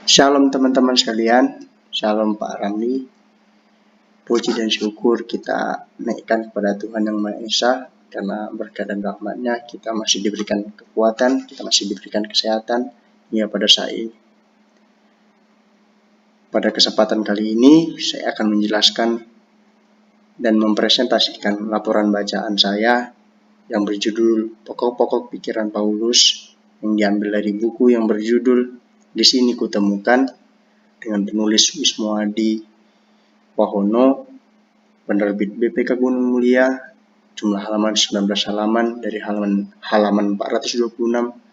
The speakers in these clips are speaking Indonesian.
Shalom teman-teman sekalian, Shalom Pak Ramli. Puji dan syukur kita naikkan kepada Tuhan Yang Maha Esa, karena berkat dan rahmat-Nya kita masih diberikan kekuatan, kita masih diberikan kesehatan hingga pada saat ini. Pada kesempatan kali ini saya akan menjelaskan dan mempresentasikan laporan bacaan saya yang berjudul Pokok-pokok Pikiran Paulus, yang diambil dari buku yang berjudul Di Sini Kutemukan, dengan penulis Wismo Adi Wahono, penerbit BPK Gunung Mulia, jumlah halaman 19 halaman dari halaman 426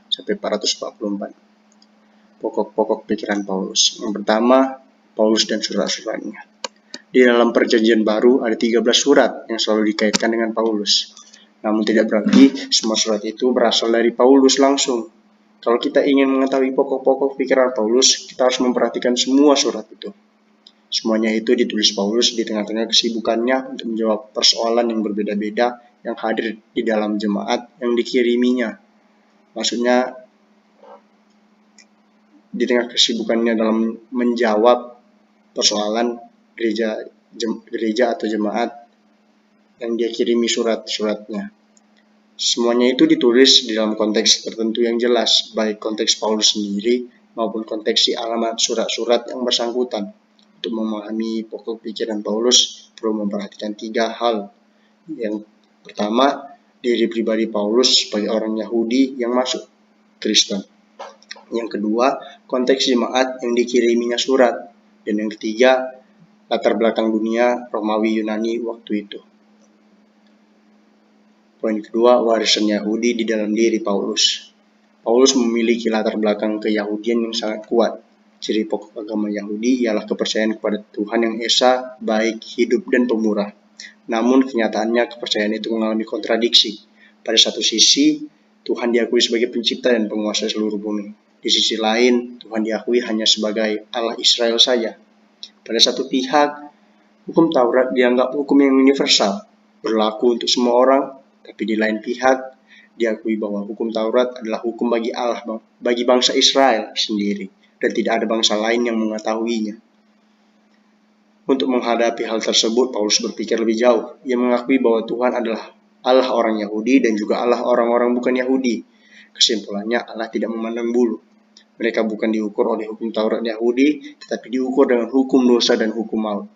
sampai 444. Pokok-pokok pikiran Paulus. Yang pertama, Paulus dan surat-suratnya. Di dalam Perjanjian Baru ada 13 surat yang selalu dikaitkan dengan Paulus. Namun tidak berarti semua surat itu berasal dari Paulus langsung. Kalau kita ingin mengetahui pokok-pokok pikiran Paulus, kita harus memperhatikan semua surat itu. Semuanya itu ditulis Paulus di tengah-tengah kesibukannya untuk menjawab persoalan yang berbeda-beda yang hadir di dalam jemaat yang dikiriminya. Maksudnya, di tengah kesibukannya dalam menjawab persoalan gereja atau jemaat yang dia kirimi surat-suratnya. Semuanya itu ditulis di dalam konteks tertentu yang jelas, baik konteks Paulus sendiri maupun konteks si alamat surat-surat yang bersangkutan. Untuk memahami pokok pikiran Paulus, perlu memperhatikan 3 hal. Yang pertama, diri pribadi Paulus sebagai orang Yahudi yang masuk Kristen. Yang kedua, konteks jemaat yang dikiriminya surat. Dan yang ketiga, latar belakang dunia Romawi Yunani waktu itu. Poin kedua, warisan Yahudi di dalam diri Paulus. Paulus memiliki latar belakang keyahudian yang sangat kuat. Ciri pokok agama Yahudi ialah kepercayaan kepada Tuhan Yang Esa, baik, hidup, dan pemurah. Namun kenyataannya kepercayaan itu mengalami kontradiksi. Pada satu sisi, Tuhan diakui sebagai pencipta dan penguasa seluruh bumi. Di sisi lain, Tuhan diakui hanya sebagai Allah Israel saja. Pada satu pihak, hukum Taurat dianggap hukum yang universal, berlaku untuk semua orang. Tapi di lain pihak, diakui bahwa hukum Taurat adalah hukum bagi Allah, bagi bangsa Israel sendiri, dan tidak ada bangsa lain yang mengetahuinya. Untuk menghadapi hal tersebut, Paulus berpikir lebih jauh. Ia mengakui bahwa Tuhan adalah Allah orang Yahudi dan juga Allah orang-orang bukan Yahudi. Kesimpulannya, Allah tidak memandang bulu. Mereka bukan diukur oleh hukum Taurat Yahudi, tetapi diukur dengan hukum dosa dan hukum maut,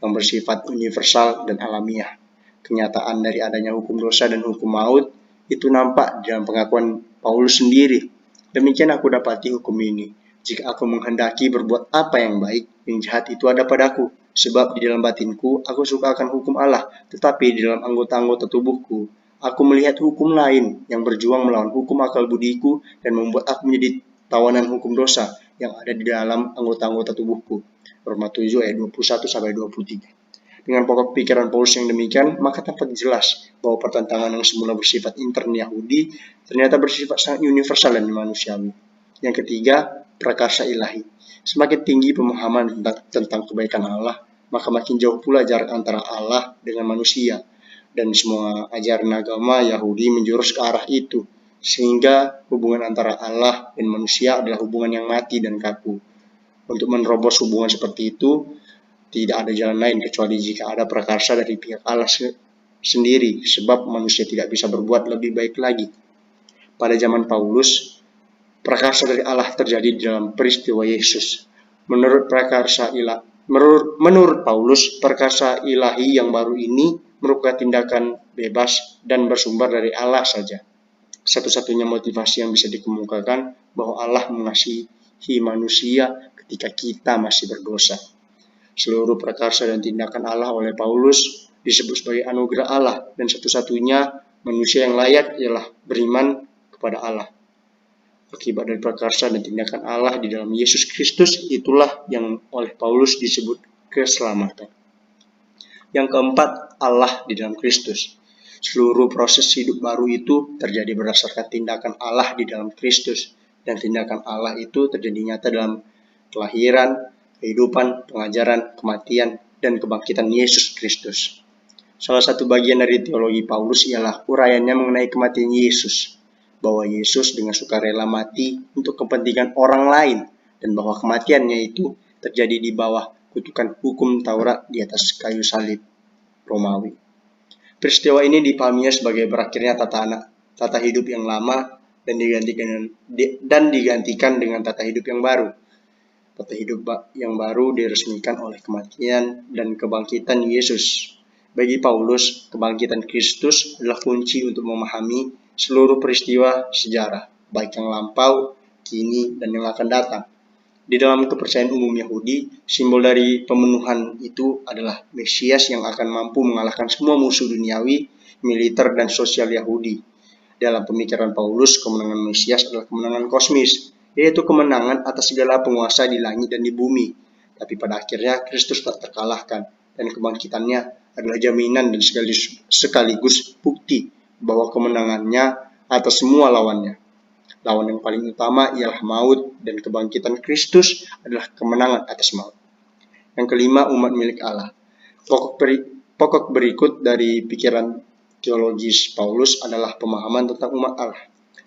yang bersifat universal dan alamiah. Kenyataan dari adanya hukum dosa dan hukum maut itu nampak dalam pengakuan Paulus sendiri. Demikian aku dapati hukum ini. Jika aku menghendaki berbuat apa yang baik, yang jahat itu ada padaku. Sebab di dalam batinku aku suka akan hukum Allah, tetapi di dalam anggota-anggota tubuhku aku melihat hukum lain yang berjuang melawan hukum akal budiku dan membuat aku menjadi tawanan hukum dosa yang ada di dalam anggota-anggota tubuhku. Roma 7 ayat 21-23. Dengan pokok pikiran Paulus yang demikian, maka tampak jelas bahwa pertentangan yang semula bersifat intern Yahudi ternyata bersifat sangat universal dan manusiawi. Yang ketiga, prakarsa ilahi. Semakin tinggi pemahaman tentang kebaikan Allah, maka makin jauh pula jarak antara Allah dengan manusia. Dan semua ajaran agama Yahudi menjurus ke arah itu, sehingga hubungan antara Allah dan manusia adalah hubungan yang mati dan kaku. Untuk menerobos hubungan seperti itu, tidak ada jalan lain kecuali jika ada prakarsa dari pihak Allah sendiri, sebab manusia tidak bisa berbuat lebih baik lagi. Pada zaman Paulus, prakarsa dari Allah terjadi di dalam peristiwa Yesus. Menurut Paulus, prakarsa ilahi yang baru ini merupakan tindakan bebas dan bersumber dari Allah saja. Satu-satunya motivasi yang bisa dikemukakan bahwa Allah mengasihi manusia ketika kita masih berdosa. Seluruh prakarsa dan tindakan Allah oleh Paulus disebut sebagai anugerah Allah, dan satu-satunya manusia yang layak ialah beriman kepada Allah. Akibat dari prakarsa dan tindakan Allah di dalam Yesus Kristus, itulah yang oleh Paulus disebut keselamatan. Yang keempat, Allah di dalam Kristus. Seluruh proses hidup baru itu terjadi berdasarkan tindakan Allah di dalam Kristus, dan tindakan Allah itu terjadi nyata dalam kelahiran, kehidupan, pengajaran, kematian, dan kebangkitan Yesus Kristus. Salah satu bagian dari teologi Paulus ialah uraiannya mengenai kematian Yesus, bahwa Yesus dengan sukarela mati untuk kepentingan orang lain, dan bahwa kematiannya itu terjadi di bawah kutukan hukum Taurat di atas kayu salib Romawi. Peristiwa ini dipahaminya sebagai berakhirnya tata hidup yang lama dan digantikan dengan tata hidup yang baru. Tata hidup yang baru diresmikan oleh kematian dan kebangkitan Yesus. Bagi Paulus, kebangkitan Kristus adalah kunci untuk memahami seluruh peristiwa sejarah, baik yang lampau, kini, dan yang akan datang. Di dalam kepercayaan umum Yahudi, simbol dari pemenuhan itu adalah Mesias yang akan mampu mengalahkan semua musuh duniawi, militer, dan sosial Yahudi. Dalam pemikiran Paulus, kemenangan Mesias adalah kemenangan kosmis, yaitu kemenangan atas segala penguasa di langit dan di bumi. Tapi pada akhirnya Kristus tak terkalahkan, dan kebangkitannya adalah jaminan dan sekaligus bukti bahwa kemenangannya atas semua lawannya. Lawan yang paling utama ialah maut, dan kebangkitan Kristus adalah kemenangan atas maut. Yang kelima, umat milik Allah. Pokok berikut dari pikiran teologis Paulus adalah pemahaman tentang umat Allah.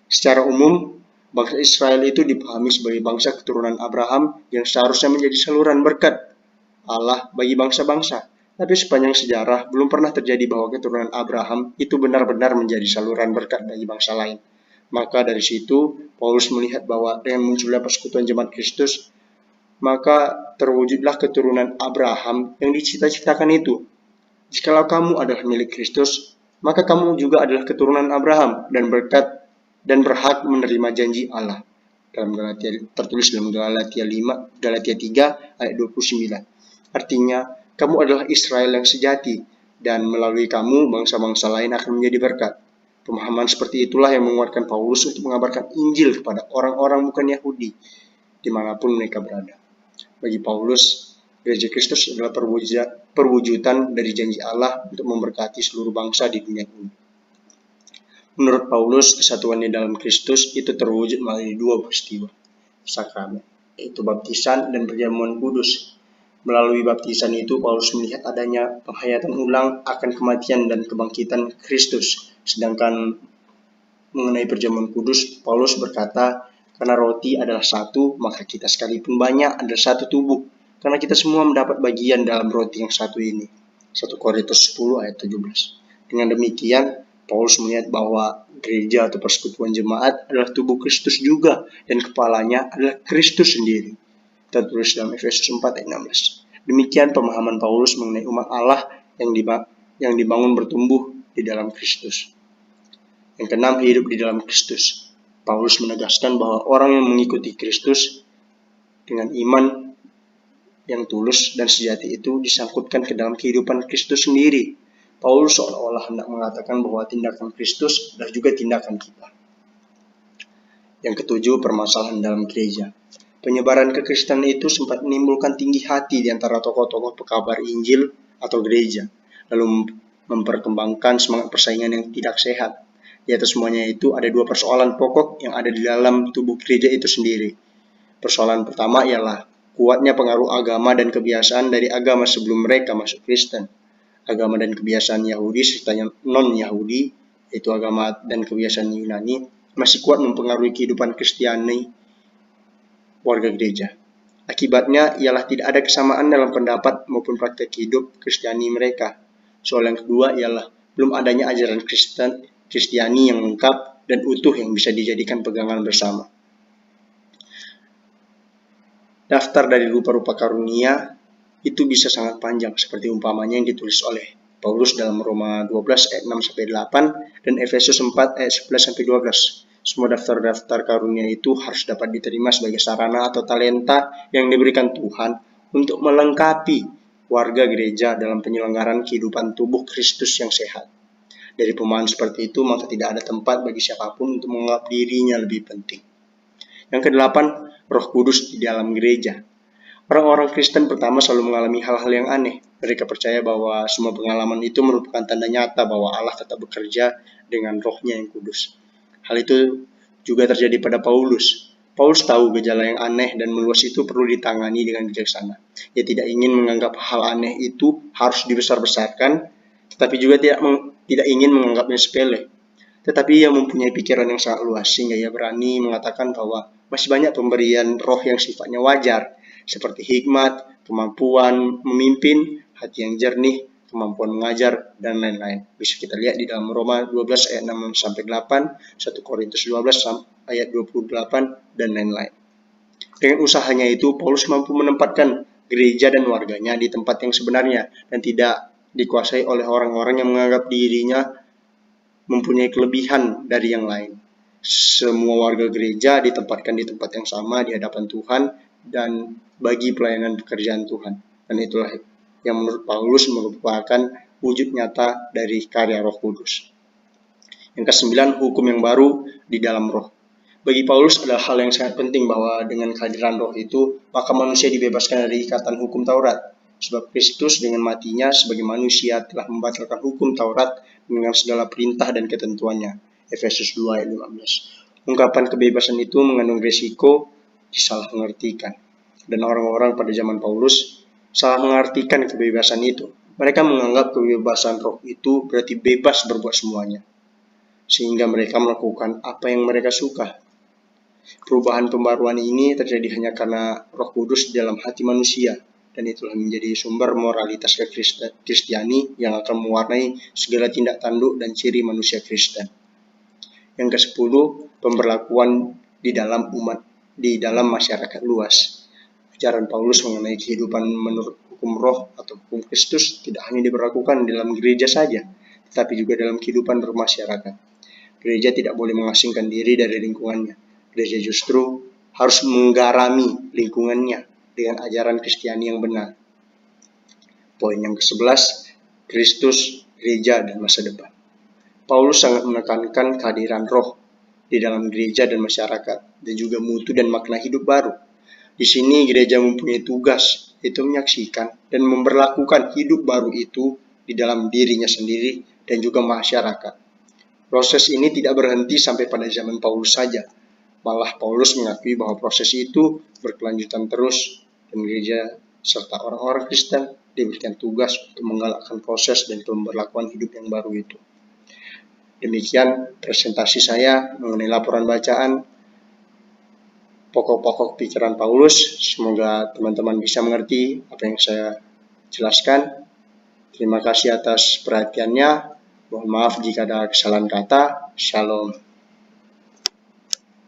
Secara umum, bangsa Israel itu dipahami sebagai bangsa keturunan Abraham yang seharusnya menjadi saluran berkat Allah bagi bangsa-bangsa. Tapi sepanjang sejarah belum pernah terjadi bahwa keturunan Abraham itu benar-benar menjadi saluran berkat bagi bangsa lain. Maka dari situ, Paulus melihat bahwa dengan munculnya persekutuan jemaat Kristus, maka terwujudlah keturunan Abraham yang dicita-citakan itu. Jikalau kamu adalah milik Kristus, maka kamu juga adalah keturunan Abraham dan berkat dan berhak menerima janji Allah. Tertulis dalam Galatia 3 ayat 29. Artinya, kamu adalah Israel yang sejati, dan melalui kamu bangsa-bangsa lain akan menjadi berkat. Pemahaman seperti itulah yang menguatkan Paulus untuk mengabarkan Injil kepada orang-orang bukan Yahudi, dimanapun mereka berada. Bagi Paulus, Gereja Kristus adalah perwujudan dari janji Allah untuk memberkati seluruh bangsa di dunia ini. Menurut Paulus, kesatuannya dalam Kristus itu terwujud melalui dua peristiwa sakramen, yaitu baptisan dan perjamuan kudus. Melalui baptisan itu, Paulus melihat adanya penghayatan ulang akan kematian dan kebangkitan Kristus. Sedangkan mengenai perjamuan kudus, Paulus berkata, karena roti adalah satu, maka kita sekalipun banyak adalah satu tubuh. Karena kita semua mendapat bagian dalam roti yang satu ini. 1 Korintus 10 ayat 17. Dengan demikian, Paulus melihat bahwa gereja atau persekutuan jemaat adalah tubuh Kristus juga, dan kepalanya adalah Kristus sendiri. Tertulis dalam Efesus 4 ayat 16. Demikian pemahaman Paulus mengenai umat Allah yang dibangun bertumbuh di dalam Kristus. Yang keenam, hidup di dalam Kristus. Paulus menegaskan bahwa orang yang mengikuti Kristus dengan iman yang tulus dan sejati itu disangkutkan ke dalam kehidupan Kristus sendiri. Paulus seolah-olah hendak mengatakan bahwa tindakan Kristus adalah juga tindakan kita. Yang ketujuh, permasalahan dalam gereja. Penyebaran kekristenan itu sempat menimbulkan tinggi hati di antara tokoh-tokoh pekabar Injil atau gereja, lalu memperkembangkan semangat persaingan yang tidak sehat. Di atas semuanya itu ada dua persoalan pokok yang ada di dalam tubuh gereja itu sendiri. Persoalan pertama ialah kuatnya pengaruh agama dan kebiasaan dari agama sebelum mereka masuk Kristen. Agama dan kebiasaan Yahudi serta yang non-Yahudi, yaitu agama dan kebiasaan Yunani, masih kuat mempengaruhi kehidupan Kristiani warga gereja. Akibatnya ialah tidak ada kesamaan dalam pendapat maupun praktek hidup Kristiani mereka. Soal yang kedua ialah belum adanya ajaran Kristiani yang lengkap dan utuh yang bisa dijadikan pegangan bersama. Daftar dari rupa-rupa karunia itu bisa sangat panjang, seperti umpamanya yang ditulis oleh Paulus dalam Roma 12 ayat 6-8 dan Efesus 4 ayat 11-12. Semua daftar-daftar karunia itu harus dapat diterima sebagai sarana atau talenta yang diberikan Tuhan untuk melengkapi warga gereja dalam penyelenggaraan kehidupan tubuh Kristus yang sehat. Dari pemahaman seperti itu, maka tidak ada tempat bagi siapapun untuk menganggap dirinya lebih penting. Yang kedelapan, Roh Kudus di dalam gereja. Orang-orang Kristen pertama selalu mengalami hal-hal yang aneh. Mereka percaya bahwa semua pengalaman itu merupakan tanda nyata bahwa Allah tetap bekerja dengan rohnya yang kudus. Hal itu juga terjadi pada Paulus. Paulus tahu gejala yang aneh dan meluas itu perlu ditangani dengan bijaksana. Ia tidak ingin menganggap hal aneh itu harus dibesar-besarkan, tetapi juga tidak ingin menganggapnya sepele. Tetapi ia mempunyai pikiran yang sangat luas, sehingga ia berani mengatakan bahwa Masih banyak pemberian roh yang sifatnya wajar, seperti hikmat, kemampuan memimpin, hati yang jernih, kemampuan mengajar, dan lain-lain. Bisa kita lihat di dalam Roma 12 ayat 6-8, 1 Korintus 12 ayat 28, dan lain-lain. Dengan usahanya itu, Paulus mampu menempatkan gereja dan warganya di tempat yang sebenarnya dan tidak dikuasai oleh orang-orang yang menganggap dirinya mempunyai kelebihan dari yang lain. Semua warga gereja ditempatkan di tempat yang sama di hadapan Tuhan dan bagi pelayanan pekerjaan Tuhan. Dan itulah yang menurut Paulus merupakan wujud nyata dari karya Roh Kudus. Yang kesembilan, hukum yang baru di dalam Roh. Bagi Paulus adalah hal yang sangat penting bahwa dengan kehadiran Roh itu, maka manusia dibebaskan dari ikatan hukum Taurat. Sebab Kristus dengan matinya sebagai manusia telah membatalkan hukum Taurat dengan segala perintah dan ketentuannya. Efesus 2 ayat 15. Ungkapan kebebasan itu mengandung risiko disalah mengertikan. Dan orang-orang pada zaman Paulus salah mengartikan kebebasan itu. Mereka menganggap kebebasan Roh itu berarti bebas berbuat semuanya, sehingga mereka melakukan apa yang mereka suka. Perubahan pembaruan ini terjadi hanya karena Roh Kudus di dalam hati manusia, dan itulah menjadi sumber moralitas Kristiani yang akan mewarnai segala tindak tanduk dan ciri manusia Kristen. Yang ke-10, pemberlakuan di dalam masyarakat luas. Ajaran Paulus mengenai kehidupan menurut hukum Roh atau hukum Kristus tidak hanya diberlakukan dalam gereja saja, tetapi juga dalam kehidupan bermasyarakat. Gereja tidak boleh mengasingkan diri dari lingkungannya. Gereja justru harus menggarami lingkungannya dengan ajaran Kristiani yang benar. Poin yang ke-11, Kristus, gereja, dan masa depan. Paulus sangat menekankan kehadiran Roh di dalam gereja dan masyarakat, dan juga mutu dan makna hidup baru. Di sini gereja mempunyai tugas, yaitu menyaksikan dan memberlakukan hidup baru itu di dalam dirinya sendiri dan juga masyarakat. Proses ini tidak berhenti sampai pada zaman Paulus saja. Malah Paulus mengakui bahwa proses itu berkelanjutan terus, dan gereja serta orang-orang Kristen diberikan tugas untuk menggalakkan proses dan pemberlakuan hidup yang baru itu. Demikian presentasi saya mengenai laporan bacaan pokok-pokok pikiran Paulus. Semoga teman-teman bisa mengerti apa yang saya jelaskan. Terima kasih atas perhatiannya. Mohon maaf jika ada kesalahan kata. Shalom.